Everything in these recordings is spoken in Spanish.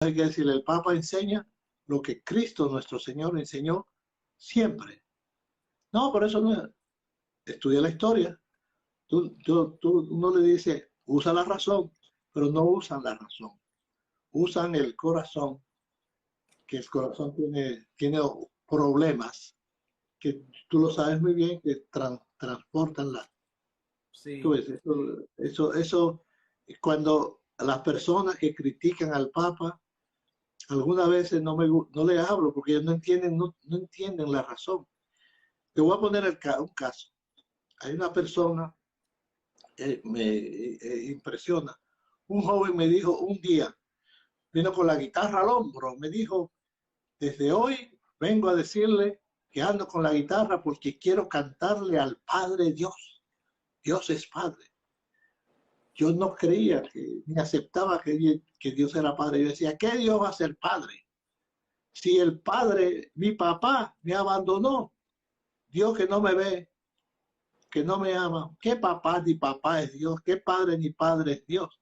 Hay que decirle, el Papa enseña lo que Cristo nuestro Señor enseñó siempre. No, por eso no es. Estudia la historia. Uno le dice, usa la razón, pero no usan la razón. Usan el corazón, que el corazón tiene problemas, que tú lo sabes muy bien, que transportan la... Tú Sí. ves, eso, cuando las personas que critican al Papa, algunas veces no le hablo porque ellos no entienden la razón. Te voy a poner un caso. Hay una persona, me impresiona. Un joven me dijo un día, vino con la guitarra al hombro, me dijo, desde hoy vengo a decirle que ando con la guitarra porque quiero cantarle al Padre Dios. Dios es Padre. Yo no creía, ni aceptaba que Dios era Padre. Yo decía, ¿qué Dios va a ser Padre? Si el Padre, mi papá, me abandonó, Dios que no me ve, que no me ama, ¿qué papá ni papá es Dios? ¿Qué padre ni padre es Dios?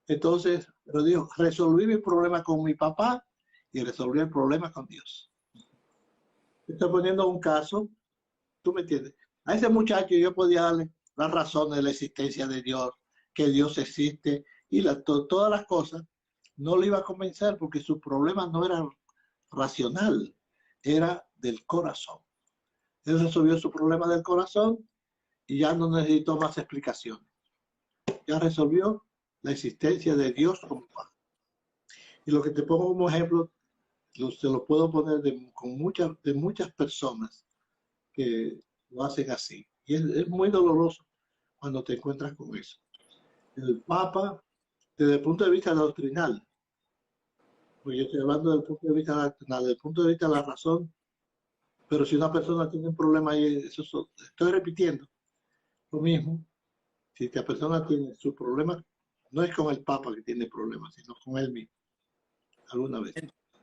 Entonces, pero dijo, resolví mi problema con mi papá y resolví el problema con Dios. Estoy poniendo un caso, tú me entiendes. A ese muchacho yo podía darle las razones de la existencia de Dios, que Dios existe y todas las cosas. No le iba a convencer porque su problema no era racional, era del corazón. Él resolvió su problema del corazón y ya no necesitó más explicaciones. Ya resolvió la existencia de Dios como Padre. Y lo que te pongo como ejemplo, se lo puedo poner de muchas personas que lo hacen así. Y es muy doloroso cuando te encuentras con eso. El Papa, desde el punto de vista doctrinal, porque yo estoy hablando desde el punto de vista doctrinal, desde el punto de vista de la razón, pero si una persona tiene un problema, y estoy repitiendo lo mismo, si esta persona tiene su problema, no es con el Papa que tiene problemas, sino con él mismo, alguna vez.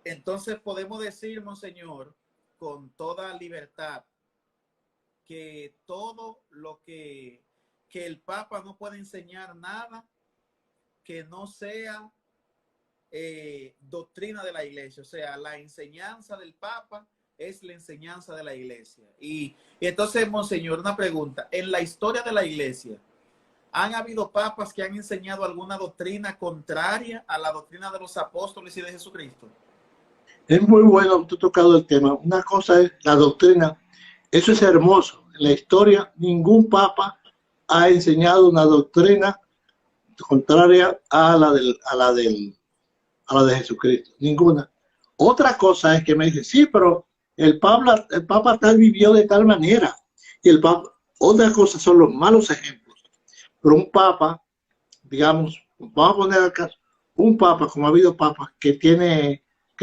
Entonces podemos decir, monseñor, con toda libertad, que todo lo que el Papa no puede enseñar nada que no sea doctrina de la iglesia. O sea, la enseñanza del Papa es la enseñanza de la iglesia. Y entonces, monseñor, una pregunta. En la historia de la iglesia, ¿han habido papas que han enseñado alguna doctrina contraria a la doctrina de los apóstoles y de Jesucristo? Es muy bueno, tú has tocado el tema. Una cosa es la doctrina. Eso es hermoso. En la historia, ningún papa ha enseñado una doctrina contraria a la de Jesucristo. Ninguna. Otra cosa es que me dicen, sí, pero el Papa tal vivió de tal manera. Y el Papa, otra cosa son los malos ejemplos. Pero un Papa, digamos, vamos a poner al caso, un Papa, como ha habido papas, que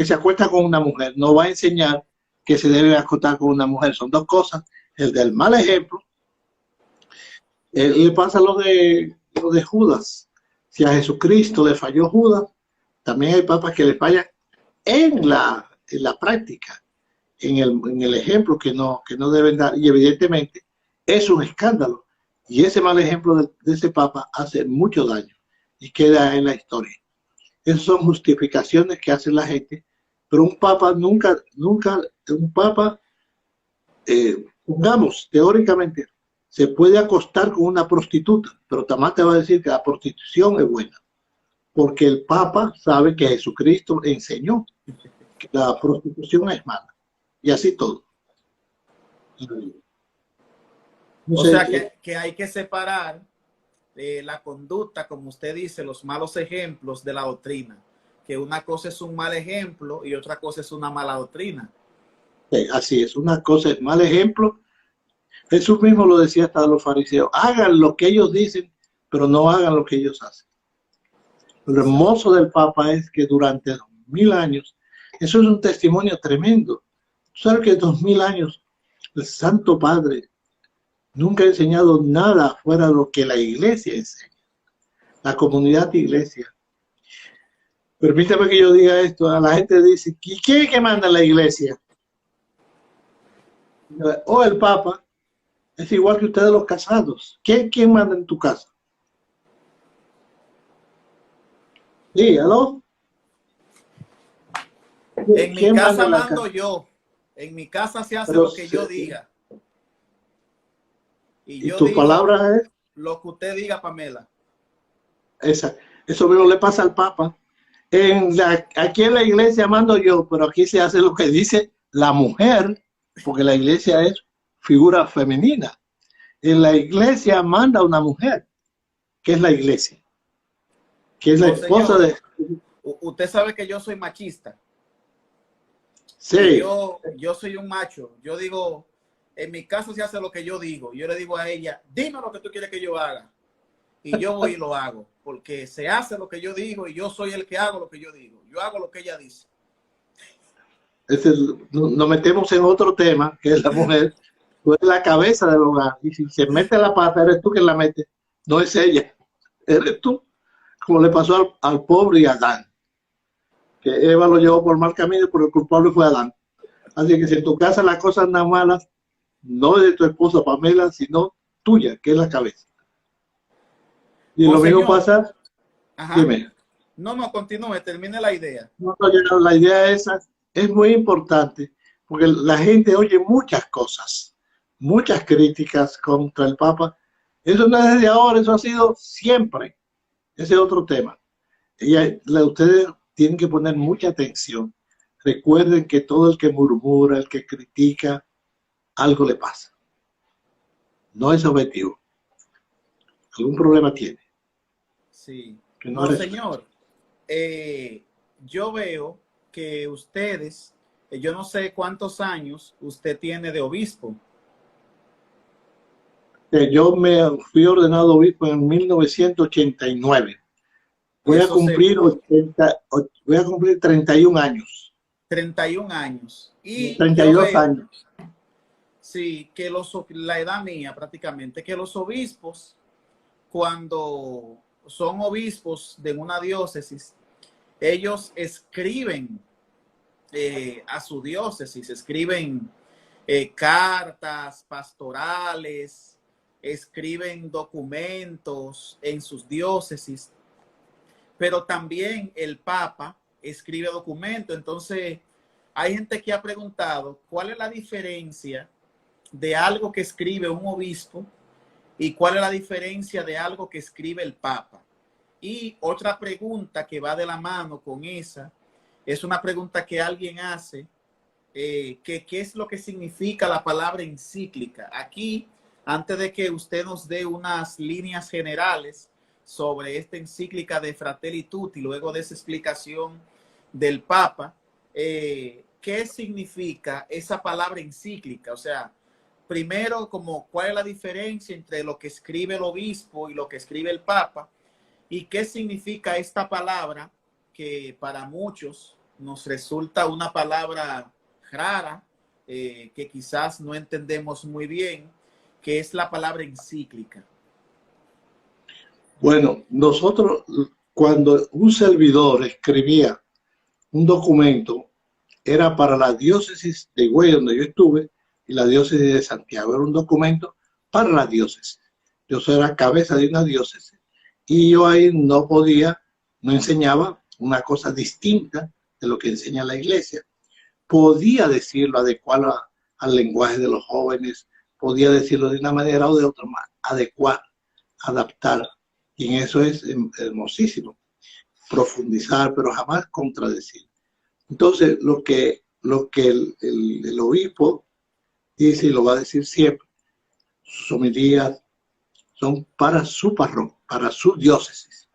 se acuesta con una mujer, no va a enseñar que se debe acostar con una mujer. Son dos cosas. El del mal ejemplo, le pasa lo de Judas. Si a Jesucristo le falló Judas, también hay papas que le fallan en la práctica, en el ejemplo que no deben dar. Y evidentemente es un escándalo. Y ese mal ejemplo de ese papa hace mucho daño y queda en la historia. Esas son justificaciones que hace la gente, pero un papa nunca, un papa, pongamos, teóricamente, se puede acostar con una prostituta, pero tamás te va a decir que la prostitución es buena, porque el papa sabe que Jesucristo enseñó que la prostitución es mala, y así todo. No O sé, sea que hay que separar la conducta, como usted dice, los malos ejemplos de la doctrina. Que una cosa es un mal ejemplo y otra cosa es una mala doctrina. así es, una cosa es mal ejemplo. Jesús mismo lo decía hasta a los fariseos, hagan lo que ellos dicen, pero no hagan lo que ellos hacen. Lo hermoso del Papa es que durante 2000 años, eso es un testimonio tremendo. Tú sabes que 2000 años el Santo Padre nunca ha enseñado nada fuera de lo que la iglesia enseña, la comunidad de iglesia. Permítame que yo diga esto, a la gente dice, ¿quién es que manda en la iglesia? O el Papa, es igual que ustedes los casados. ¿Quién manda en tu casa? Sí, ¿aló? En mi ¿Quién casa manda la mando casa? yo. En mi casa se hace Pero, lo que yo diga. Y y yo tu digo palabra es lo que usted diga, Pamela. esa. Eso mismo le pasa al Papa. Aquí en la iglesia mando yo, pero aquí se hace lo que dice la mujer, porque la iglesia es figura femenina. En la iglesia manda una mujer, que es la iglesia, que es la esposa Monseñor, de... usted sabe que yo soy machista. Y Sí, yo soy un macho. Yo digo, en mi casa se hace lo que yo digo. Yo le digo a ella, dime lo que tú quieres que yo haga. Y yo voy y lo hago. Porque se hace lo que yo digo y yo soy el que hago lo que yo digo. Yo hago lo que ella dice. nos metemos en otro tema, que es la mujer. Tú eres la cabeza del hogar. Y si se mete la pata, eres tú quien la mete. No es ella, eres tú. Como le pasó al pobre Adán, que Eva lo llevó por mal camino, pero el culpable fue Adán. Así que si en tu casa las cosas andan malas, no es de tu esposa Pamela, sino tuya, que es la cabeza. Y lo mismo Monseñor, pasa, ajá. dime, No, no, continúe, termine la idea. no, la idea esa es muy importante, porque la gente oye muchas cosas, muchas críticas contra el Papa. Eso no es de ahora, eso ha sido siempre. Ese es otro tema. Ustedes tienen que poner mucha atención. Recuerden que todo el que murmura, el que critica, algo le pasa. No es objetivo. Algún problema tiene. Sí. Que no resuelve. Monseñor, yo veo que ustedes, yo no sé cuántos años usted tiene de obispo. Yo me fui ordenado obispo en 1989. Voy a Eso se, cumplir 31 años. 31 años. Y yo 32 veo, años. sí, que la edad mía prácticamente, que los obispos, cuando son obispos de una diócesis, ellos escriben a su diócesis, escriben cartas pastorales, escriben documentos en sus diócesis, pero también el Papa escribe documentos. Entonces, hay gente que ha preguntado cuál es la diferencia de algo que escribe un obispo y cuál es la diferencia de algo que escribe el Papa. Y otra pregunta que va de la mano con esa, es una pregunta que alguien hace, que qué es lo que significa la palabra encíclica. Aquí, antes de que usted nos dé unas líneas generales sobre esta encíclica de Fratelli Tutti, luego de esa explicación del Papa, ¿qué significa esa palabra encíclica? O sea, primero, como cuál es la diferencia entre lo que escribe el obispo y lo que escribe el Papa, y qué significa esta palabra que para muchos nos resulta una palabra rara, que quizás no entendemos muy bien, que es la palabra encíclica. Bueno, nosotros, cuando un servidor escribía un documento, era para la diócesis de Higüey, donde yo estuve, y la diócesis de Santiago. Era un documento para la diócesis. Yo era cabeza de una diócesis. Y yo ahí no podía, no enseñaba una cosa distinta de lo que enseña la iglesia. Podía decirlo, adecuarlo al lenguaje de los jóvenes, podía decirlo de una manera o de otra, adecuar, adaptar. Y en eso es hermosísimo, profundizar, pero jamás contradecir. Entonces, lo que el obispo dice y lo va a decir siempre, sus homilías son para su parroquia, para su diócesis.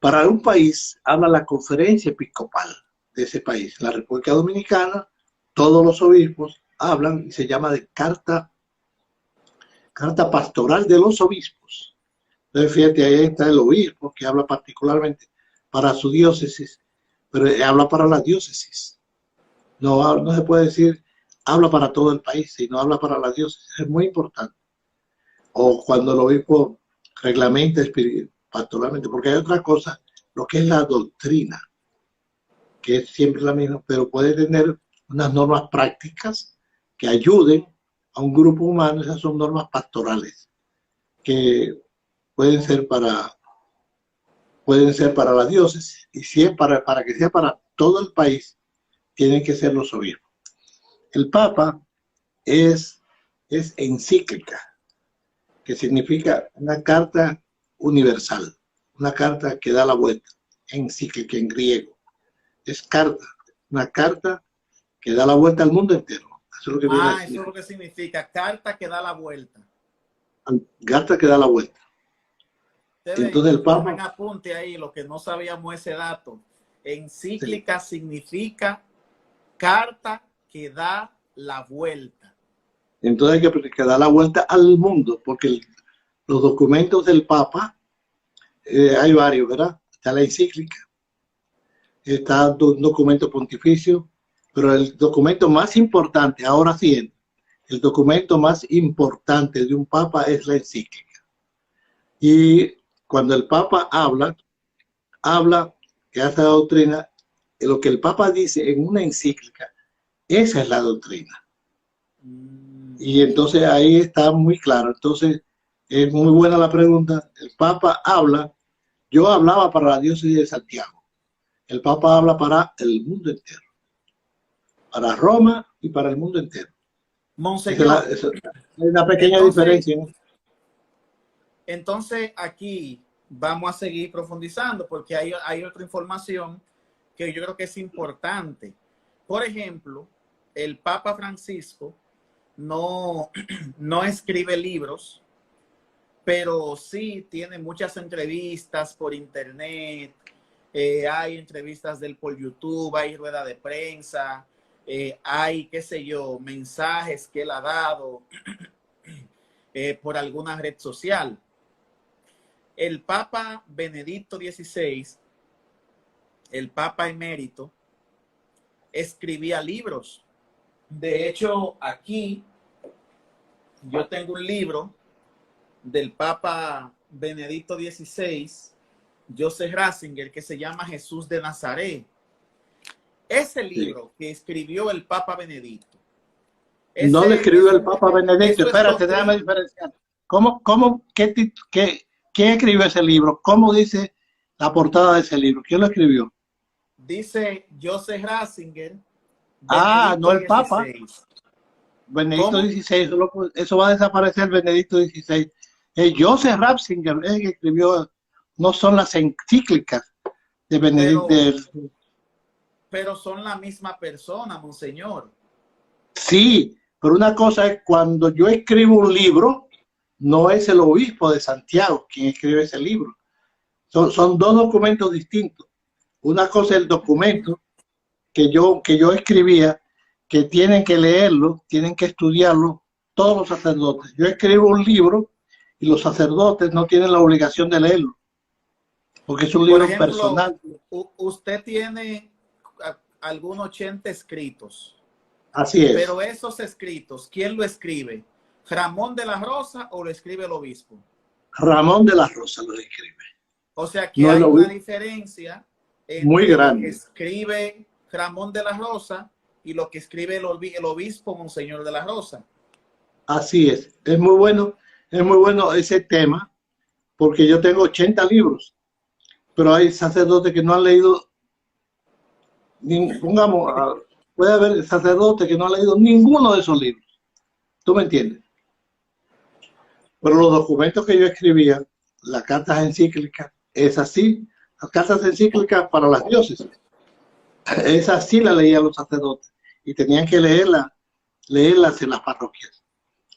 Para un país, habla la conferencia episcopal de ese país. La República Dominicana, todos los obispos hablan y se llama de carta pastoral de los obispos. Entonces, fíjate, ahí está el obispo que habla particularmente para su diócesis, pero habla para la diócesis. No se puede decir habla para todo el país, sino habla para la diócesis. Es muy importante. O cuando el obispo reglamenta pastoralmente, porque hay otra cosa, lo que es la doctrina, que es siempre la misma, pero puede tener unas normas prácticas que ayuden a un grupo humano. Esas son normas pastorales, que pueden ser para la diócesis, y si es para que sea para todo el país, tienen que ser los obispos. El Papa es encíclica, que significa una carta universal, una carta que da la vuelta, encíclica en griego. Es carta, una carta que da la vuelta al mundo entero. Eso es lo que viene a Eso es lo que significa, carta que da la vuelta. Carta que da la vuelta. Entonces el Papa... Tomen apunte ahí, lo que no sabíamos ese dato. Encíclica significa carta que da la vuelta. Entonces hay que da la vuelta al mundo, porque los documentos del Papa, hay varios, ¿verdad? Está la encíclica, está un documento pontificio, pero el documento más importante, ahora sí, el documento más importante de un Papa es la encíclica. Y cuando el Papa habla que hace la doctrina, lo que el Papa dice en una encíclica, esa es la doctrina. Y entonces ahí está muy claro. Entonces es muy buena la pregunta. El Papa habla, yo hablaba para la diócesis de Santiago. El Papa habla para el mundo entero. Para Roma y para el mundo entero. Monseñor. Es una pequeña diferencia, ¿no? Entonces aquí vamos a seguir profundizando porque hay otra información que yo creo que es importante. Por ejemplo, el Papa Francisco no escribe libros, pero sí tiene muchas entrevistas por internet, hay entrevistas de él por YouTube, hay rueda de prensa, hay, qué sé yo, mensajes que él ha dado por alguna red social. El Papa Benedicto XVI, el Papa emérito, escribía libros. De hecho, aquí yo tengo un libro del Papa Benedicto XVI, Joseph Ratzinger, que se llama Jesús de Nazaret. Ese libro que escribió el Papa Benedicto. No lo escribió el Papa Benedicto. Espérate, déjame diferenciar. ¿Quién escribió ese libro? ¿Cómo dice la portada de ese libro? ¿Quién lo escribió? Dice Joseph Ratzinger. No el Papa. Benedicto XVI, eso va a desaparecer Benedicto XVI. Joseph Ratzinger es el que escribió, no son las encíclicas de Benedicto. Pero son la misma persona, monseñor. Sí, pero una cosa es cuando yo escribo un libro, no es el obispo de Santiago quien escribe ese libro. Son dos documentos distintos. Una cosa es el documento que yo escribía, que tienen que leerlo, tienen que estudiarlo todos los sacerdotes. Yo escribo un libro y los sacerdotes no tienen la obligación de leerlo, porque es un libro personal. Usted tiene algunos 80 escritos. Así es. Pero esos escritos, ¿quién lo escribe? ¿Ramón de la Rosa o lo escribe el obispo? Ramón de la Rosa lo escribe. O sea que hay una diferencia muy grande. Lo que escribe Ramón de la Rosa y lo que escribe el obispo Monseñor de la Rosa. Así es. Es muy bueno ese tema, porque yo tengo 80 libros, pero hay sacerdotes que no han leído, puede haber sacerdotes que no han leído ninguno de esos libros. ¿Tú me entiendes? Pero los documentos que yo escribía, las cartas encíclicas, es así, las cartas encíclicas para las diócesis, esas sí las leían los sacerdotes y tenían que leerlas en las parroquias.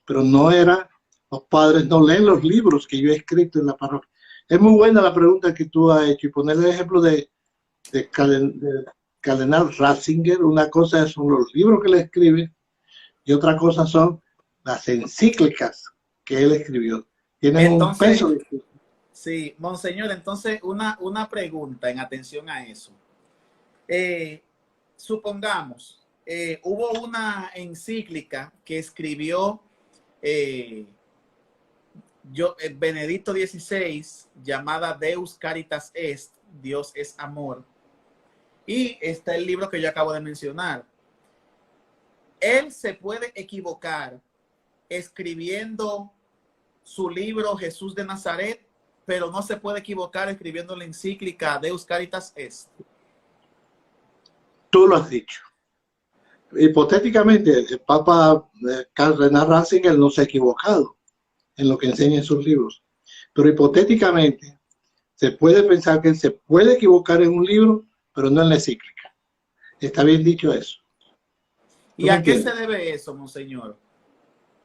Pero no era, los padres no leen los libros que yo he escrito en la parroquia. Es muy buena la pregunta que tú has hecho y poner el ejemplo de Cardenal Ratzinger. Una cosa son los libros que le escribe y otra cosa son las encíclicas que él escribió. Tienen un peso. Sí, monseñor, entonces una pregunta en atención a eso. Supongamos, hubo una encíclica que escribió Benedicto XVI llamada Deus Caritas Est, Dios es amor. Y está el libro que yo acabo de mencionar. Él se puede equivocar escribiendo su libro Jesús de Nazaret, pero no se puede equivocar escribiendo la encíclica Deus Caritas Est. Tú lo has dicho. hipotéticamente, el Papa Cardenal Ratzinger no se ha equivocado en lo que enseña en sus libros, pero hipotéticamente se puede pensar que él se puede equivocar en un libro, pero no en la encíclica. Está bien dicho eso. ¿Y a qué se debe eso, monseñor?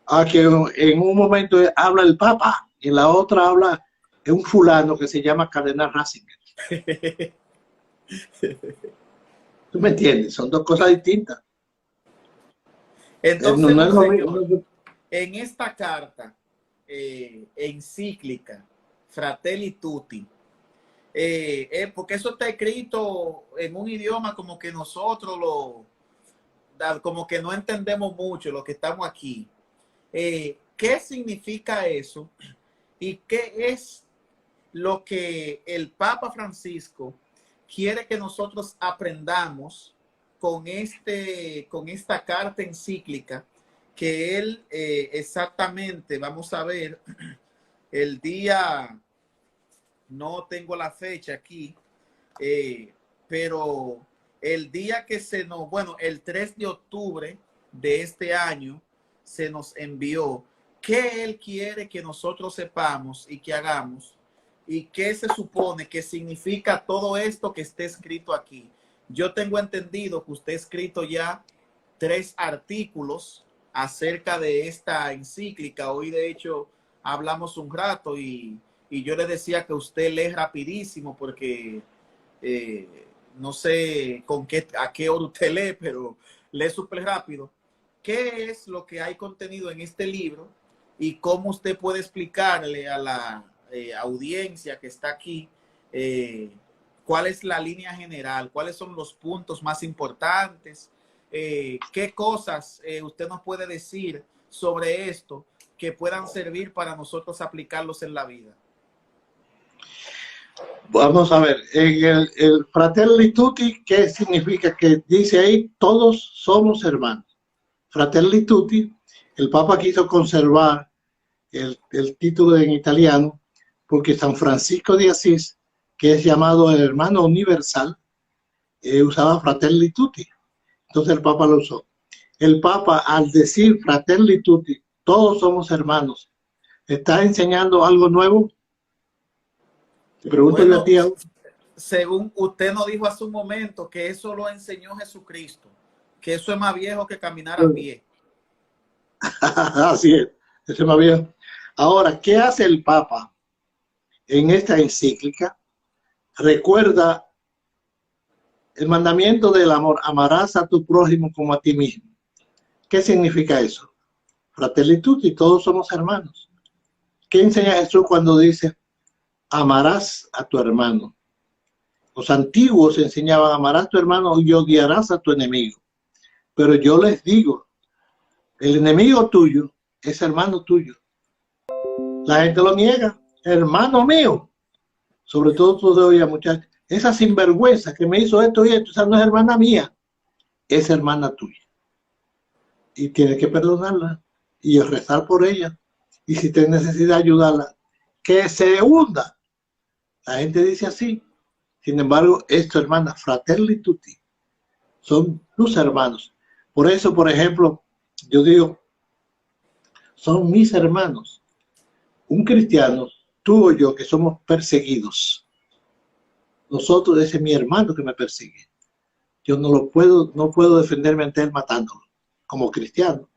A que en un momento habla el Papa y en la otra habla un fulano que se llama Cardenal Ratzinger. ¿Tú me entiendes? Son dos cosas distintas. Entonces, no monseñor, en esta carta encíclica, Fratelli Tutti, porque eso está escrito en un idioma como que nosotros como que no entendemos mucho lo que estamos aquí. ¿Qué significa eso? ¿Y qué es lo que el Papa Francisco quiere que nosotros aprendamos con esta carta encíclica que él exactamente, vamos a ver, el día, no tengo la fecha aquí, pero el día que bueno, el 3 de octubre de este año se nos envió qué él quiere que nosotros sepamos y que hagamos y qué se supone que significa todo esto que está escrito aquí. Yo tengo entendido que usted ha escrito ya 3 artículos acerca de esta encíclica. Hoy de hecho hablamos un rato y yo le decía que usted lee rapidísimo porque no sé a qué hora usted lee, pero lee súper rápido. ¿Qué es lo que hay contenido en este libro y cómo usted puede explicarle a la audiencia que está aquí cuál es la línea general, cuáles son los puntos más importantes, qué cosas usted nos puede decir sobre esto que puedan servir para nosotros aplicarlos en la vida? Vamos a ver, en el Fratelli Tutti, ¿qué significa? Que dice ahí, todos somos hermanos. Fratelli Tutti, el Papa quiso conservar el título en italiano, porque San Francisco de Asís, que es llamado el hermano universal, usaba Fratelli Tutti. Entonces el Papa lo usó. El Papa, al decir Fratelli Tutti, todos somos hermanos, ¿está enseñando algo nuevo? Te pregunto yo a ti. Según usted nos dijo hace un momento que eso lo enseñó Jesucristo, que eso es más viejo que caminar a pie. Así es, eso es más viejo. Ahora, ¿qué hace el Papa en esta encíclica? Recuerda el mandamiento del amor, amarás a tu prójimo como a ti mismo. ¿Qué significa eso? Fratelli Tutti, todos somos hermanos. ¿Qué enseña Jesús cuando dice amarás a tu hermano? Los antiguos enseñaban amarás a tu hermano y odiarás a tu enemigo. Pero yo les digo, el enemigo tuyo es hermano tuyo. La gente lo niega, hermano mío. Sobre todo tú de hoy, muchachos. Esa sinvergüenza que me hizo esto y esto, esa no es hermana mía, es hermana tuya. Y tienes que perdonarla y rezar por ella. Y si tienes necesidad de ayudarla, que se hunda. La gente dice así. Sin embargo, esto, hermana, Fratelli Tutti, son tus hermanos. Por eso, por ejemplo, yo digo, son mis hermanos. Un cristiano, tú o yo, que somos perseguidos, nosotros, ese es mi hermano que me persigue. Yo no puedo defenderme ante él matándolo. Como cristiano,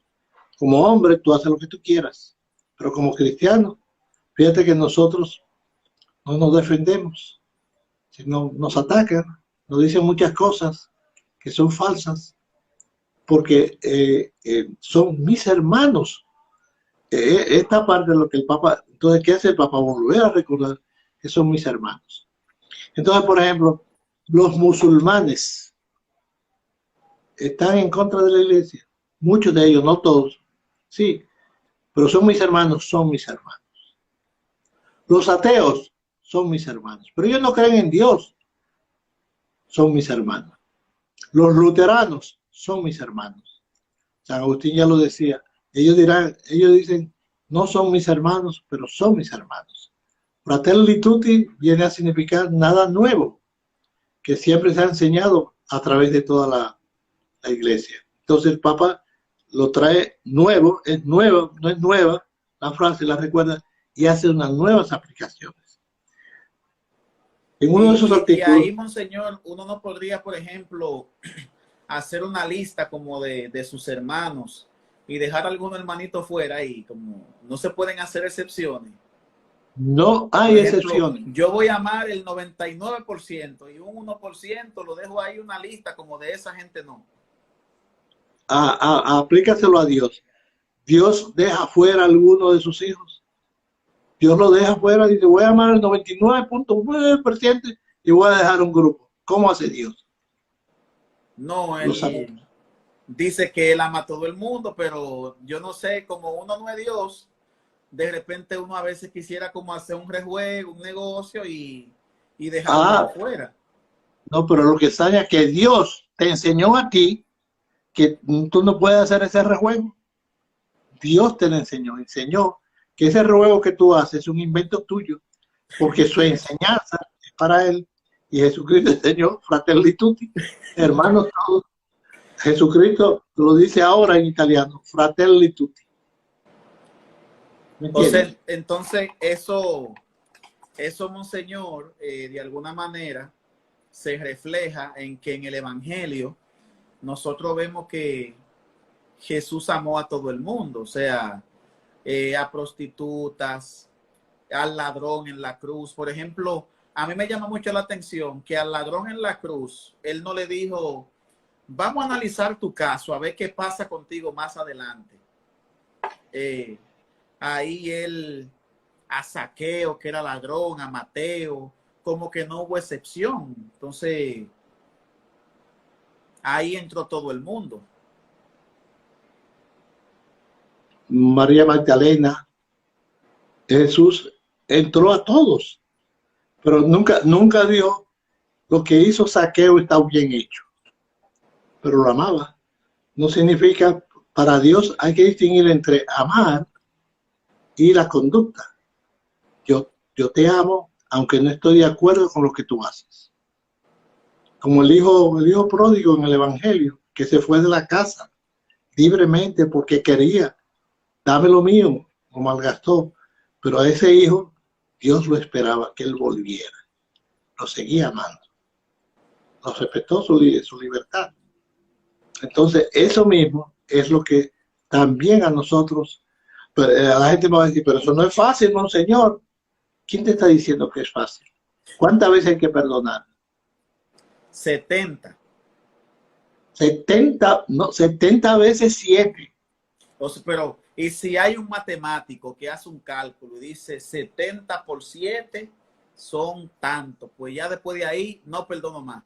como hombre, tú haces lo que tú quieras, pero como cristiano, fíjate que nosotros no nos defendemos, sino nos atacan, nos dicen muchas cosas que son falsas, porque son mis hermanos. Esta parte de lo que el Papa, entonces, ¿qué hace el Papa? Volver a recordar que son mis hermanos. Entonces, por ejemplo, los musulmanes están en contra de la iglesia. Muchos de ellos, no todos, sí, pero son mis hermanos, son mis hermanos. Los ateos son mis hermanos, pero ellos no creen en Dios, son mis hermanos. Los luteranos son mis hermanos. San Agustín ya lo decía. Ellos dicen, no son mis hermanos, pero son mis hermanos. Fratelli Tutti viene a significar nada nuevo, que siempre se ha enseñado a través de toda la iglesia. Entonces el Papa lo trae nuevo, es nuevo, no es nueva, la frase la recuerda y hace unas nuevas aplicaciones. En uno de esos Y artículos... ahí, monseñor, uno no podría, por ejemplo, hacer una lista como de sus hermanos y dejar a algún hermanito fuera y como no se pueden hacer excepciones. No Por hay ejemplo, excepciones. yo voy a amar el 99% y un 1% lo dejo ahí una lista como de esa gente no. Aplícaselo a Dios. Dios deja fuera a alguno de sus hijos. Dios lo deja fuera y dice, voy a amar al 99.9% y voy a dejar un grupo. ¿Cómo hace Dios? No, Lo sabe. él dice que él ama a todo el mundo, pero yo no sé, como uno no es Dios, de repente uno a veces quisiera como hacer un rejuego, un negocio y dejarlo afuera. No, pero lo que extraña es que Dios te enseñó a ti que tú no puedes hacer ese rejuego. Dios te lo enseñó que ese rejuego que tú haces es un invento tuyo, porque su enseñanza es para él. Y Jesucristo enseñó Fratelli Tutti, hermanos todos. Jesucristo lo dice ahora en italiano, Fratelli Tutti. Entonces eso, monseñor, de alguna manera se refleja en que en el Evangelio nosotros vemos que Jesús amó a todo el mundo, o sea, a prostitutas, al ladrón en la cruz. Por ejemplo, a mí me llama mucho la atención que al ladrón en la cruz, él no le dijo, vamos a analizar tu caso, a ver qué pasa contigo más adelante. Ahí él, a Zaqueo, que era ladrón, a Mateo, como que no hubo excepción. Entonces, ahí entró todo el mundo. María Magdalena, Jesús entró a todos, pero nunca dijo lo que hizo Zaqueo está bien hecho, pero lo amaba. No significa, para Dios hay que distinguir entre amar y la conducta. Yo te amo, aunque no estoy de acuerdo con lo que tú haces. Como el hijo pródigo en el Evangelio, que se fue de la casa libremente porque quería, dame lo mío, lo malgastó. Pero a ese hijo, Dios lo esperaba que él volviera. Lo seguía amando. Lo respetó su libertad. Entonces, eso mismo es lo que también a nosotros, a la gente me va a decir, pero eso no es fácil, monseñor. ¿Quién te está diciendo que es fácil? ¿Cuántas veces hay que perdonar? 70. 70 veces 7. O sea, pero, y si hay un matemático que hace un cálculo y dice 70 por 7 son tantos, pues ya después de ahí no perdono más.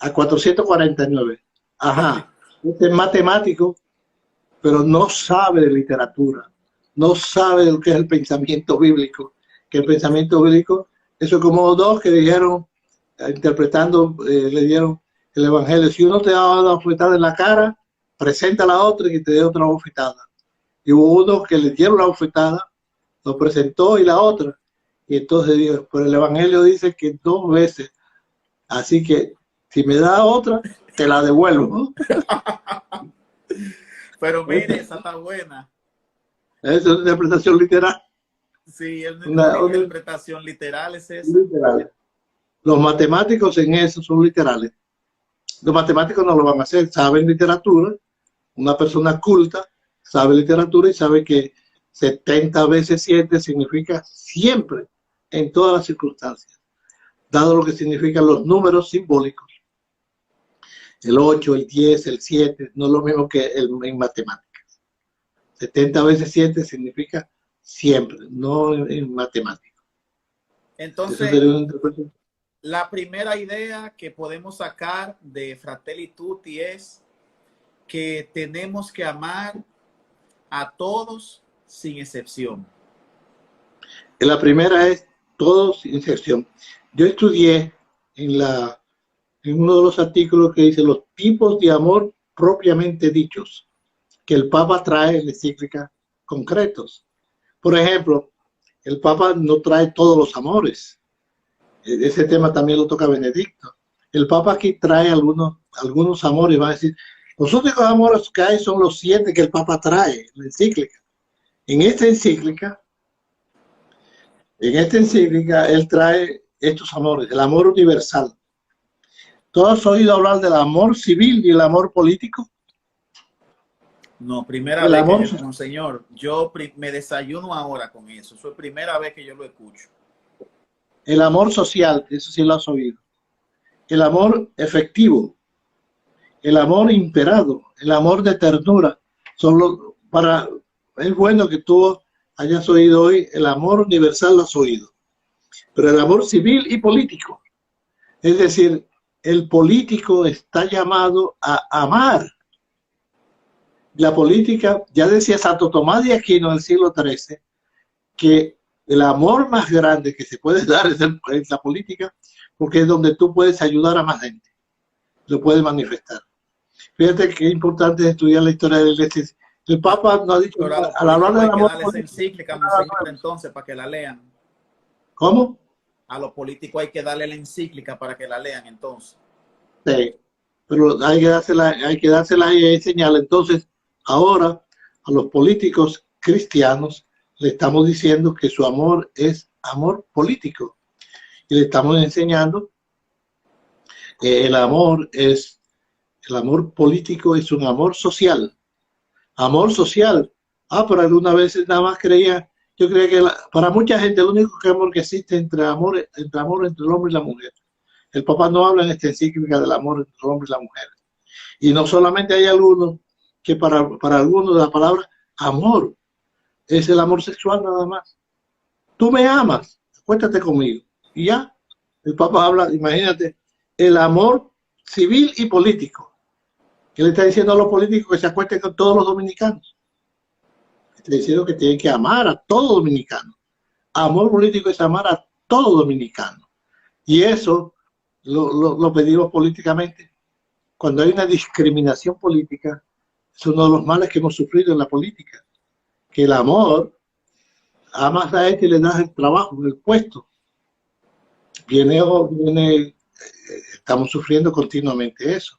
A 449. Ajá. Este es matemático, pero no sabe de literatura. No sabe de lo que es el pensamiento bíblico. Que el pensamiento bíblico, eso es como dos que dijeron, interpretando, le dieron el evangelio. Si uno te da una bofetada en la cara, presenta la otra y te dé otra bofetada. Y hubo uno que le dieron la bofetada, lo presentó y la otra. Y entonces Dios, pero el evangelio dice que 2 veces. Así que si me da otra, te la devuelvo. Pero mire, esa está buena. Esa es una interpretación literal. Sí, es una interpretación literal, es esa. Literal. Los matemáticos en eso son literales. Los matemáticos no lo van a hacer, saben literatura. Una persona culta sabe literatura y sabe que 70 veces 7 significa siempre, en todas las circunstancias, dado lo que significan los números simbólicos. El 8, el 10, el 7, no es lo mismo que en matemáticas. 70 veces 7 significa siempre, no en matemáticas. Entonces, la primera idea que podemos sacar de Fratelli Tutti es que tenemos que amar a todos sin excepción. La primera es todos sin excepción. Yo estudié en uno de los artículos que dice los tipos de amor propiamente dichos, que el Papa trae en la encíclica concretos. Por ejemplo, el Papa no trae todos los amores. Ese tema también lo toca Benedicto. El Papa aquí trae algunos amores, va a decir, Los únicos amores que hay son los 7 que el Papa trae en la encíclica. En esta encíclica, él trae estos amores, el amor universal. ¿Tú has oído hablar del amor civil y el amor político? No, primera vez que yo, monseñor, yo me desayuno ahora con eso. Eso es primera vez que yo lo escucho. El amor social, eso sí lo has oído. El amor efectivo, el amor imperado, el amor de ternura. Es bueno que tú hayas oído hoy, el amor universal lo has oído. Pero el amor civil y político. Es decir, el político está llamado a amar. La política, ya decía Santo Tomás de Aquino en el siglo XIII, que el amor más grande que se puede dar es la política, porque es donde tú puedes ayudar a más gente, lo puedes manifestar. Fíjate qué importante es estudiar la historia de la Iglesia. El Papa no ha dicho nada. Al hablar del amor político, hay que darles encíclica, monseñor, entonces, para que la lean. ¿Cómo? A los políticos hay que darle la encíclica para que la lean, entonces. Sí, pero hay que dársela y enseñarla. Entonces, ahora a los políticos cristianos le estamos diciendo que su amor es amor político. Y le estamos enseñando que el amor político es un amor social. Amor social. Pero algunas veces nada más yo creía que para mucha gente el único amor que existe entre el hombre y la mujer. El Papa no habla en esta encíclica del amor entre el hombre y la mujer. Y no solamente hay algunos que para algunos la palabra amor es el amor sexual nada más. Tú me amas, acuéstate conmigo. Y ya, el Papa habla, imagínate, el amor civil y político. ¿Qué le está diciendo a los políticos? Que se acuesten con todos los dominicanos. Está diciendo que tienen que amar a todo dominicano. Amor político es amar a todo dominicano. Y eso lo pedimos políticamente. Cuando hay una discriminación política, es uno de los males que hemos sufrido en la política. Que el amor, amas a este y le das el trabajo, el puesto. Estamos sufriendo continuamente eso.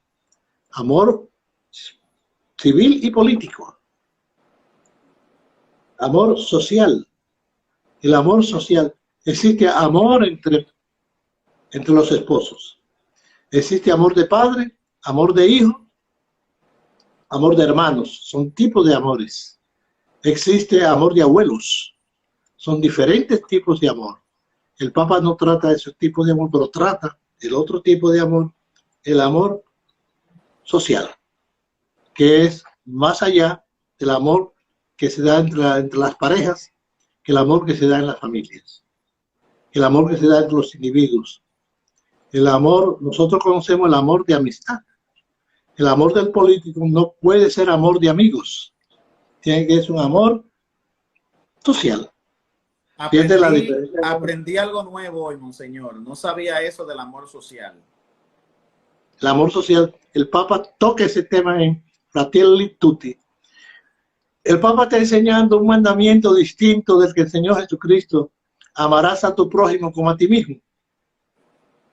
Amor civil y político. Amor social. El amor social. Existe amor entre los esposos. Existe amor de padre, amor de hijo, amor de hermanos. Son tipos de amores. Existe amor de abuelos. Son diferentes tipos de amor. El Papa no trata de esos tipos de amor, pero trata el otro tipo de amor, el amor social, que es más allá del amor que se da entre las parejas, que el amor que se da en las familias, el amor que se da entre los individuos. El amor, nosotros conocemos el amor de amistad. El amor del político no puede ser amor de amigos. Tiene que ser un amor social. Aprendí algo nuevo hoy, monseñor. No sabía eso del amor social. El amor social, el Papa toca ese tema en Fratelli Tutti. El Papa está enseñando un mandamiento distinto del que enseñó Jesucristo. Amarás a tu prójimo como a ti mismo.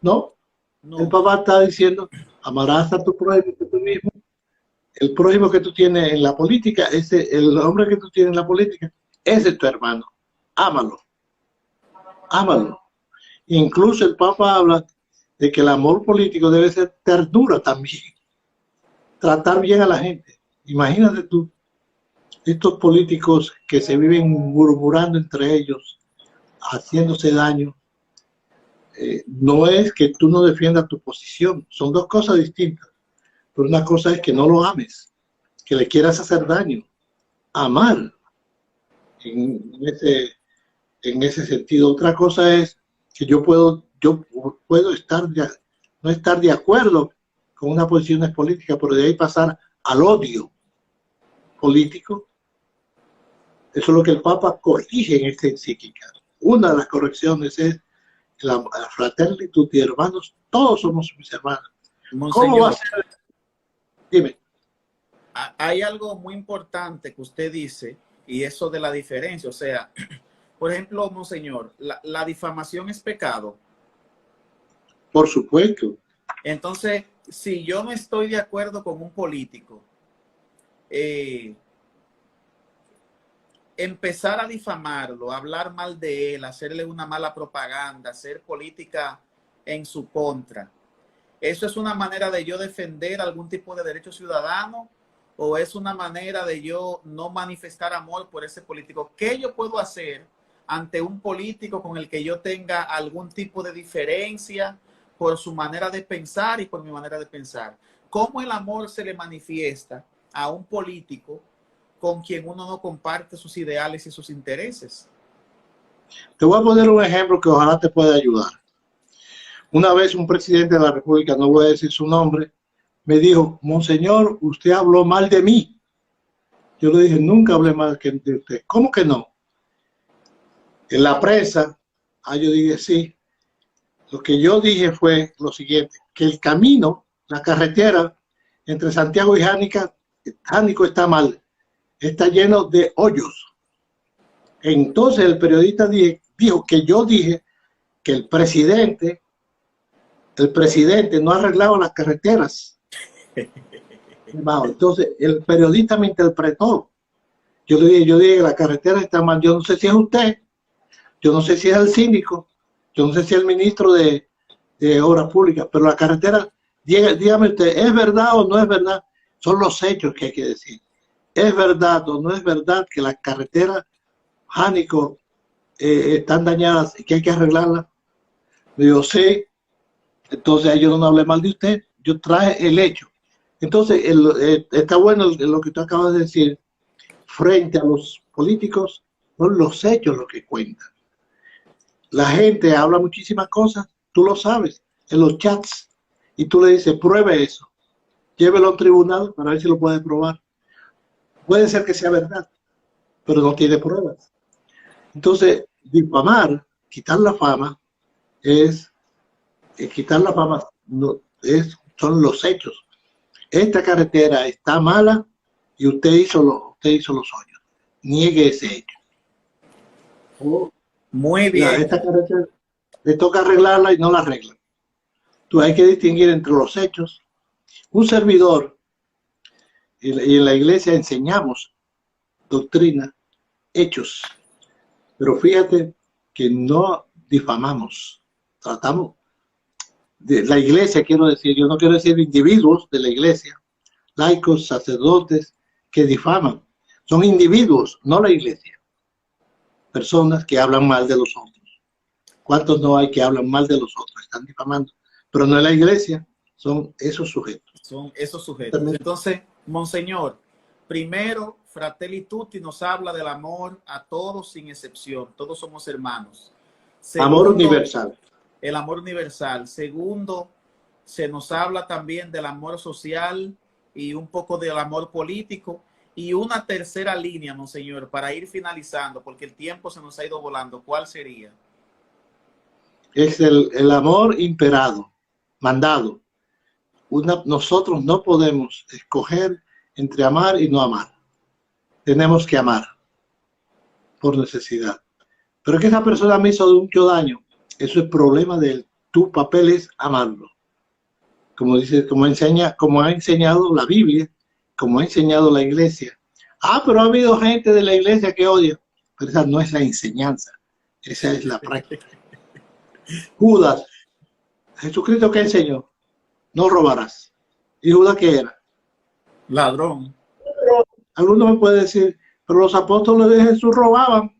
¿No? No. El Papa está diciendo, amarás a tu prójimo como a ti mismo. El prójimo que tú tienes en la política, el hombre que tú tienes en la política, ese es tu hermano. Ámalo. Ámalo. Incluso el Papa habla de que el amor político debe ser ternura también. Tratar bien a la gente. Imagínate tú, estos políticos que se viven murmurando entre ellos, haciéndose daño. No es que tú no defiendas tu posición, son dos cosas distintas. Pero una cosa es que no lo ames, que le quieras hacer daño. Amar en ese sentido. Otra cosa es que yo puedo no estar de acuerdo con una posición política, pero de ahí pasar al odio político. Eso es lo que el Papa corrige en esta encíclica. Una de las correcciones es la Fratelli Tutti, hermanos, todos somos mis hermanos. Monseñor, ¿cómo va a ser? Dime. Hay algo muy importante que usted dice, y eso de la diferencia, o sea, por ejemplo, monseñor, la difamación es pecado. Por supuesto. Entonces, si yo no estoy de acuerdo con un político, empezar a difamarlo, hablar mal de él, hacerle una mala propaganda, hacer política en su contra, ¿eso es una manera de yo defender algún tipo de derecho ciudadano o es una manera de yo no manifestar amor por ese político? ¿Qué yo puedo hacer ante un político con el que yo tenga algún tipo de diferencia por su manera de pensar y por mi manera de pensar? ¿Cómo el amor se le manifiesta a un político con quien uno no comparte sus ideales y sus intereses? Te voy a poner un ejemplo que ojalá te pueda ayudar. Una vez un presidente de la República, no voy a decir su nombre, me dijo: Monseñor, usted habló mal de mí. Yo le dije: nunca hablé mal de usted. ¿Cómo que no? En la prensa, yo dije sí. Lo que yo dije fue lo siguiente: que el camino, la carretera entre Santiago y Jánico está mal, está lleno de hoyos. Entonces el periodista dijo que yo dije que el presidente no ha arreglado las carreteras. Entonces el periodista me interpretó. Yo dije que la carretera está mal. Yo no sé si es usted, yo no sé si es el síndico, yo no sé si es el ministro de Obras Públicas, pero la carretera, dígame usted, ¿es verdad o no es verdad? Son los hechos que hay que decir. ¿Es verdad o no es verdad que las carreteras Jánico están dañadas y que hay que arreglarlas? Yo sí. Entonces yo no hablé mal de usted, yo traje el hecho. Entonces está bueno lo que tú acabas de decir. Frente a los políticos son los hechos los que cuentan. La gente habla muchísimas cosas, tú lo sabes, en los chats, y tú le dices: pruebe eso, llévelo a un tribunal para ver si lo puede probar. Puede ser que sea verdad, pero no tiene pruebas. Entonces, difamar, quitar la fama, quitar la fama no, son los hechos. Esta carretera está mala y usted hizo los hoyos. Niegue ese hecho. Muy bien. Esta carretera le toca arreglarla y no la arregla. Entonces hay que distinguir entre los hechos. Un servidor, y en la iglesia enseñamos doctrina, hechos. Pero fíjate que no difamamos. Tratamos de la iglesia, quiero decir, yo no quiero decir individuos de la iglesia, laicos, sacerdotes, que difaman. Son individuos, no la iglesia. Personas que hablan mal de los otros. ¿Cuántos no hay que hablan mal de los otros? Están difamando. Pero no es la iglesia, son esos sujetos. Son esos sujetos. Entonces, Monseñor, primero, Fratelli Tutti nos habla del amor a todos sin excepción. Todos somos hermanos. Segundo, amor universal. El amor universal. Segundo, se nos habla también del amor social y un poco del amor político. Y una tercera línea, Monseñor, para ir finalizando, porque el tiempo se nos ha ido volando. ¿Cuál sería? Es el amor imperado, mandado. Nosotros no podemos escoger entre amar y no amar. Tenemos que amar por necesidad. Pero que esa persona me hizo mucho daño, eso es problema de él. Tu papel es amarlo. Como dice, como ha enseñado la Biblia, como ha enseñado la iglesia. Pero ha habido gente de la iglesia que odia. Pero esa no es la enseñanza, esa es la práctica. Judas, Jesucristo, ¿qué enseñó? No robarás. ¿Y Judas qué era? Ladrón. Algunos me pueden decir: pero los apóstoles de Jesús robaban.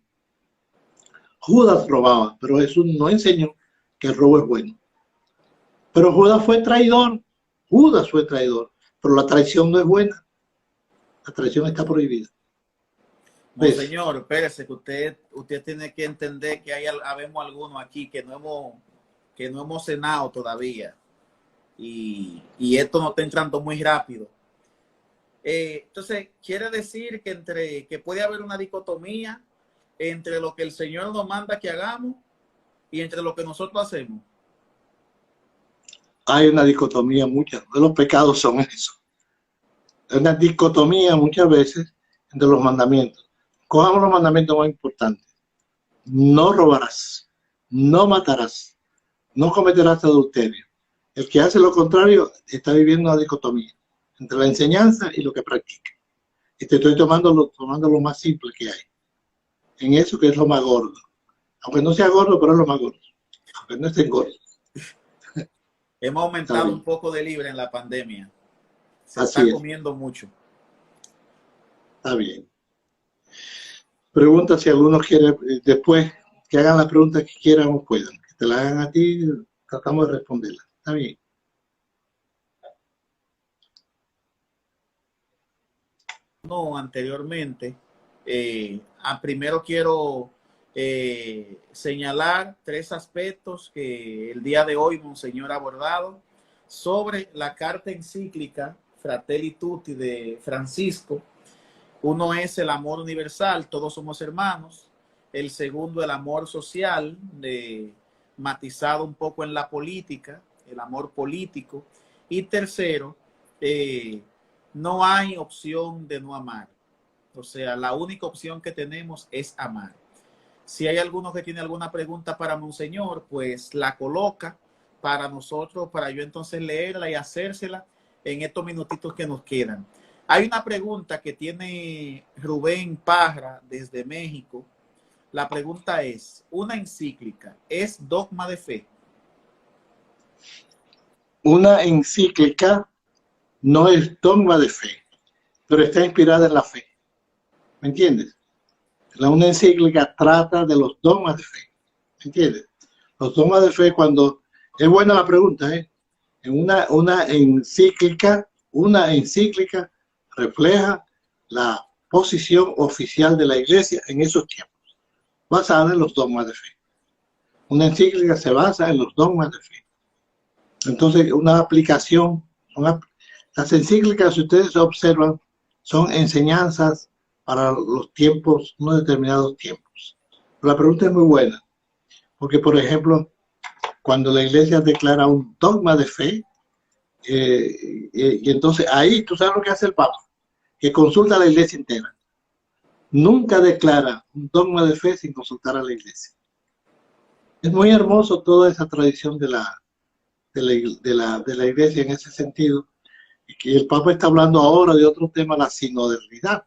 Judas robaba, pero Jesús no enseñó que el robo es bueno. Pero Judas fue traidor. Judas fue traidor. Pero la traición no es buena. La traición está prohibida. Monseñor, espérese, que usted tiene que entender que habemos algunos aquí que no hemos cenado todavía. Y esto no está entrando muy rápido. Entonces, quiere decir que puede haber una dicotomía entre lo que el Señor nos manda que hagamos y entre lo que nosotros hacemos. Hay una dicotomía, muchos de los pecados son eso. Hay una dicotomía muchas veces entre los mandamientos. Cojamos los mandamientos más importantes. No robarás, no matarás, no cometerás adulterio. El que hace lo contrario está viviendo una dicotomía entre la enseñanza y lo que practica. Y te estoy tomando lo más simple que hay. En eso que es lo más gordo. Aunque no sea gordo, pero es lo más gordo. Aunque no esté gordo. Hemos aumentado un poco de libra en la pandemia. Se está comiendo mucho. Está bien. Pregunta si alguno quiere, después que hagan la pregunta que quieran o puedan. Que te la hagan a ti, tratamos de responderla. Está bien. No, anteriormente, primero quiero señalar 3 aspectos que el día de hoy Monseñor ha abordado sobre la carta encíclica Fratelli Tutti de Francisco. Uno es el amor universal, todos somos hermanos. El segundo, el amor social, matizado un poco en la política, el amor político. Y tercero, no hay opción de no amar. O sea, la única opción que tenemos es amar. Si hay alguno que tiene alguna pregunta para Monseñor, pues la coloca para nosotros, para yo entonces leerla y hacérsela en estos minutitos que nos quedan. Hay una pregunta que tiene Rubén Parra desde México. La pregunta es, ¿una encíclica es dogma de fe? Una encíclica no es dogma de fe, pero está inspirada en la fe. ¿Me entiendes? Una encíclica trata de los dogmas de fe. ¿Me entiendes? Los dogmas de fe, cuando... Es buena la pregunta, ¿eh? Una encíclica refleja la posición oficial de la Iglesia en esos tiempos, basada en los dogmas de fe. Una encíclica se basa en los dogmas de fe. Entonces, una aplicación, las encíclicas, si ustedes observan, son enseñanzas para los tiempos, unos determinados tiempos. La pregunta es muy buena, porque, por ejemplo, cuando la Iglesia declara un dogma de fe, y entonces ahí, tú sabes lo que hace el Papa, que consulta a la Iglesia entera. Nunca declara un dogma de fe sin consultar a la Iglesia. Es muy hermoso toda esa tradición de la Iglesia en ese sentido. Y que el Papa está hablando ahora de otro tema, la sinodalidad,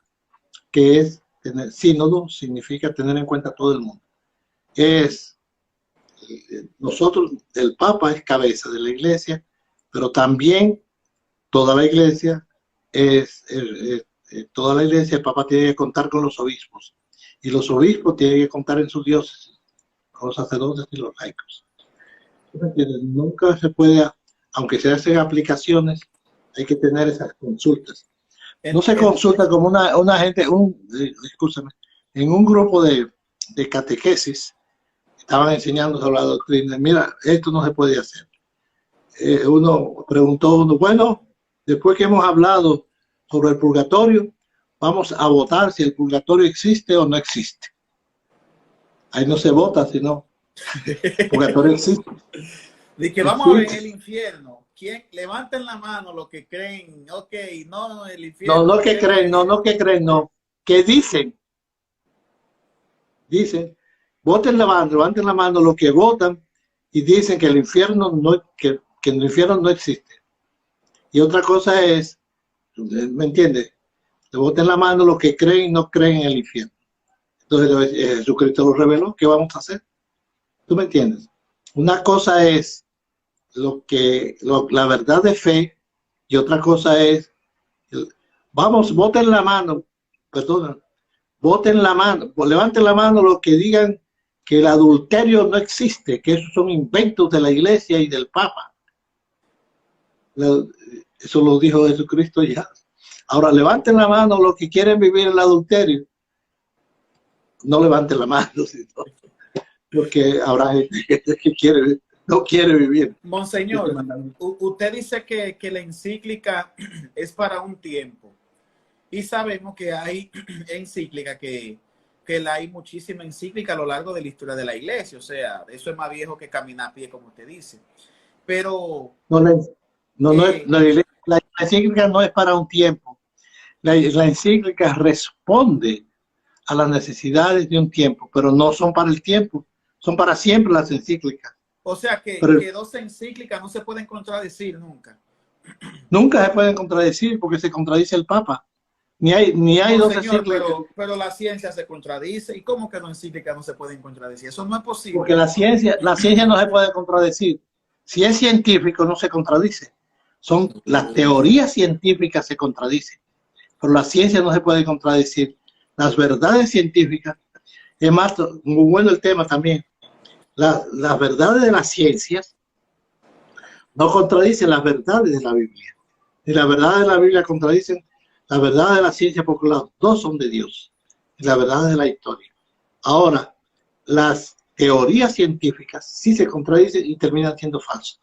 que es tener sínodo, significa tener en cuenta a todo el mundo. Nosotros, el Papa es cabeza de la Iglesia, pero también toda la Iglesia el Papa tiene que contar con los obispos, y los obispos tienen que contar en sus diócesis, con los sacerdotes y los laicos. Nunca se puede, aunque se hacen aplicaciones, hay que tener esas consultas. No se consulta como una gente, escúchame, en un grupo de catequesis, estaban enseñando sobre la doctrina. Mira, esto no se puede hacer. Uno preguntó, bueno, después que hemos hablado sobre el purgatorio, vamos a votar si el purgatorio existe o no existe. Ahí no se vota, sino el purgatorio existe. De que vamos a ver el infierno. ¿Quién? Levanten la mano los que creen. Ok, no, el infierno. No que creen, no que creen, no. Que dicen. Dicen. Levanten la mano los que votan y dicen que el infierno que el infierno no existe. Y otra cosa es, ¿me entiendes? Levanten la mano los que creen y no creen en el infierno. Entonces Jesucristo lo reveló. ¿Qué vamos a hacer? ¿Tú me entiendes? Una cosa es la verdad de fe, y otra cosa es, voten la mano, voten la mano, levanten la mano los que digan que el adulterio no existe, que esos son inventos de la Iglesia y del Papa. Eso lo dijo Jesucristo ya. Ahora, levanten la mano los que quieren vivir el adulterio. No levanten la mano, sino, porque habrá gente que no quiere vivir. Monseñor, usted dice que la encíclica es para un tiempo. Y sabemos que hay encíclica que hay muchísima encíclica a lo largo de la historia de la Iglesia. O sea, eso es más viejo que caminar a pie, como usted dice. Pero... La encíclica no es para un tiempo. La encíclica responde a las necesidades de un tiempo, pero no son para el tiempo. Son para siempre las encíclicas. O sea Pero que dos encíclicas no se pueden contradecir nunca. nunca se pueden contradecir porque se contradice el Papa. Ni hay dos Monseñor, encíclicas. pero la ciencia se contradice. ¿Y cómo que dos encíclicas no se pueden contradecir? Eso no es Porque posible. la ciencia no se puede contradecir. Si es científico, no se contradice. Las teorías científicas se contradicen, pero la ciencia no se puede contradecir. Las verdades científicas, es más, muy bueno el tema también. Las verdades de las ciencias no contradicen las verdades de la Biblia. Y las verdades de la Biblia contradicen la verdad de la ciencia porque las dos son de Dios. Y la verdad de la historia. Ahora, las teorías científicas sí se contradicen y terminan siendo falsas.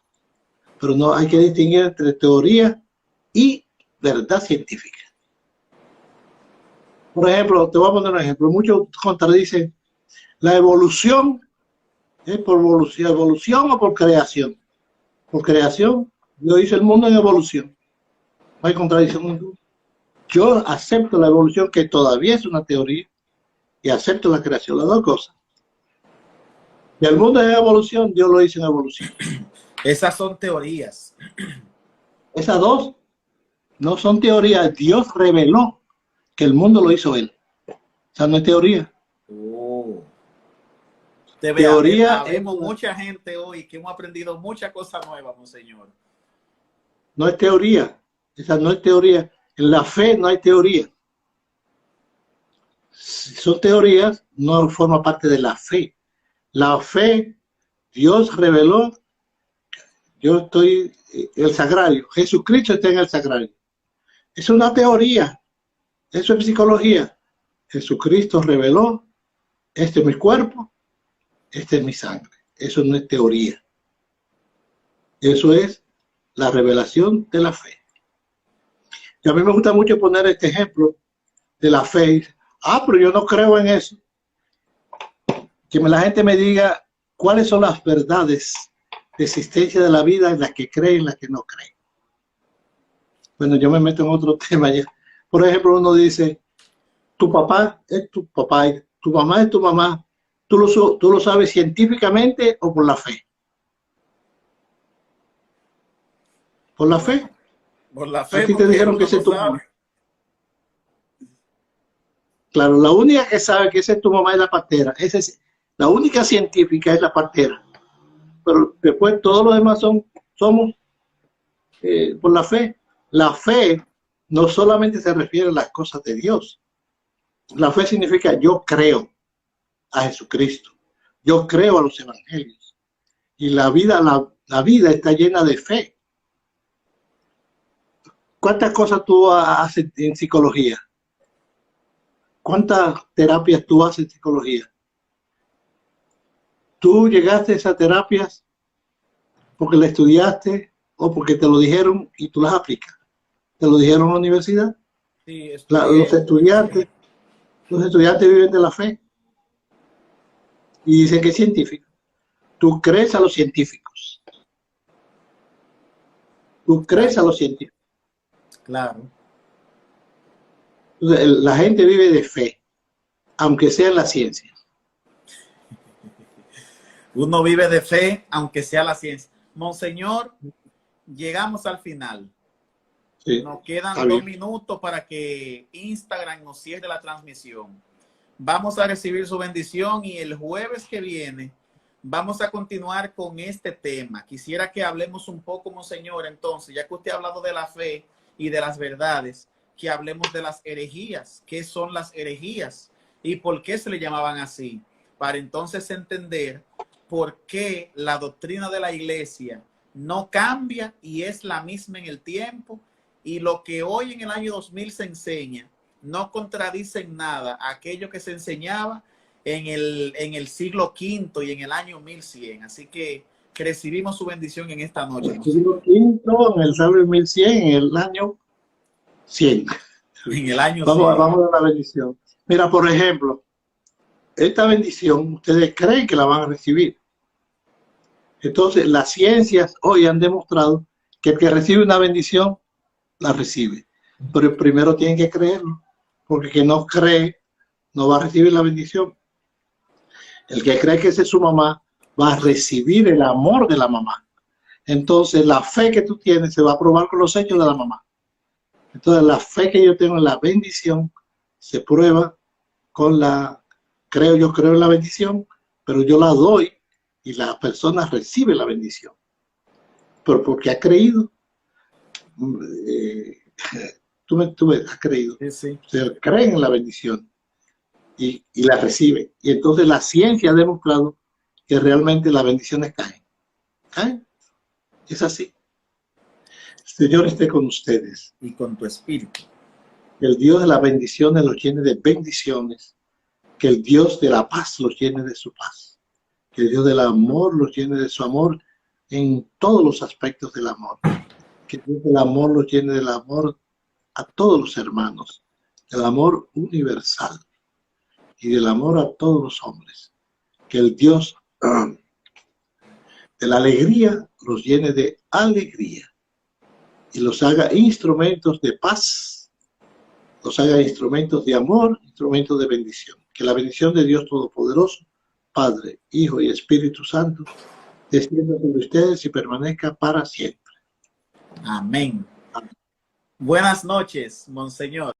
Pero no hay que distinguir entre teoría y verdad científica. Por ejemplo, te voy a poner un ejemplo. Muchos contradicen la evolución. ¿Es por evolución o por creación? Por creación, Dios hizo el mundo en evolución. No hay contradicción. Yo acepto la evolución, que todavía es una teoría, y acepto la creación, las dos cosas. Y el mundo es en evolución, Dios lo hizo en evolución. Esas son teorías. Esas dos no son teorías. Dios reveló que el mundo lo hizo Él. O sea, no es teoría. Teoría Vemos mucha gente hoy que hemos aprendido muchas cosas nuevas, monseñor. No es teoría. Esa no es teoría. En la fe no hay teoría. Si son teorías, no forma parte de la fe. La fe, Dios reveló, yo estoy en el sagrario, Jesucristo está en el sagrario. Es una teoría, eso es psicología. Jesucristo reveló, este es mi cuerpo, este es mi sangre. Eso no es teoría. Eso es la revelación de la fe. Y a mí me gusta mucho poner este ejemplo de la fe. Pero yo no creo en eso. Que la gente me diga cuáles son las verdades de existencia de la vida en las que cree y en las que no cree. Bueno, yo me meto en otro tema ya. Por ejemplo, uno dice, tu papá es tu papá, y tu mamá es tu mamá. ¿Tú lo sabes científicamente o por la fe? ¿Por la fe? Por la fe. A ti te dijeron que ese es tu mamá. Claro, la única que sabe que esa es tu mamá es la partera. La única científica es la partera. Pero después todos los demás somos por la fe. La fe no solamente se refiere a las cosas de Dios. La fe significa yo creo a Jesucristo. Yo creo a los evangelios. Y la vida está llena de fe. ¿Cuántas cosas tú haces en psicología? ¿Cuántas terapias tú haces en psicología? ¿Tú llegaste a esas terapias porque las estudiaste o porque te lo dijeron y tú las aplicas? ¿Te lo dijeron en la universidad? Sí, Los estudiantes viven de la fe y dicen que es científico. Tú crees a los científicos. Tú crees a los científicos. Claro. La gente vive de fe, aunque sea en la ciencia. Uno vive de fe, aunque sea la ciencia. Monseñor, llegamos al final. Sí, nos quedan 2 minutos para que Instagram nos cierre la transmisión. Vamos a recibir su bendición y el jueves que viene vamos a continuar con este tema. Quisiera que hablemos un poco, monseñor, entonces, ya que usted ha hablado de la fe y de las verdades, que hablemos de las herejías. ¿Qué son las herejías? ¿Y por qué se le llamaban así? Para entonces entender por qué la doctrina de la iglesia no cambia y es la misma en el tiempo, y lo que hoy en el año 2000 se enseña no contradice en nada aquello que se enseñaba en el siglo V y en el año 1100. Así que recibimos su bendición en esta noche. El siglo V, en el siglo 1100, en el año 100. En el año 100. Vamos a la bendición. Mira, por ejemplo, esta bendición, ustedes creen que la van a recibir. Entonces, las ciencias hoy han demostrado que el que recibe una bendición, la recibe. Pero primero tienen que creerlo, porque el que no cree, no va a recibir la bendición. El que cree que esa es su mamá, va a recibir el amor de la mamá. Entonces la fe que tú tienes se va a probar con los hechos de la mamá. Entonces la fe que yo tengo en la bendición se prueba con yo creo en la bendición, pero yo la doy y la persona recibe la bendición. Pero porque ha creído, tú has creído. Sí, sí. O sea, creen en la bendición y la reciben. Y entonces la ciencia ha demostrado que realmente las bendiciones caen. ¿Caen? Es así. El Señor esté con ustedes. Y con tu espíritu. Que el Dios de las bendiciones los llene de bendiciones. Que el Dios de la paz los llene de su paz. Que el Dios del amor los llene de su amor en todos los aspectos del amor. Que el Dios del amor los llene del amor a todos los hermanos. Del amor universal. Y del amor a todos los hombres. Que el Dios de la alegría los llene de alegría. Y los haga instrumentos de paz, los haga instrumentos de amor, instrumentos de bendición. Que la bendición de Dios Todopoderoso, Padre, Hijo y Espíritu Santo, descienda sobre ustedes y permanezca para siempre. Amén. Buenas noches, Monseñor.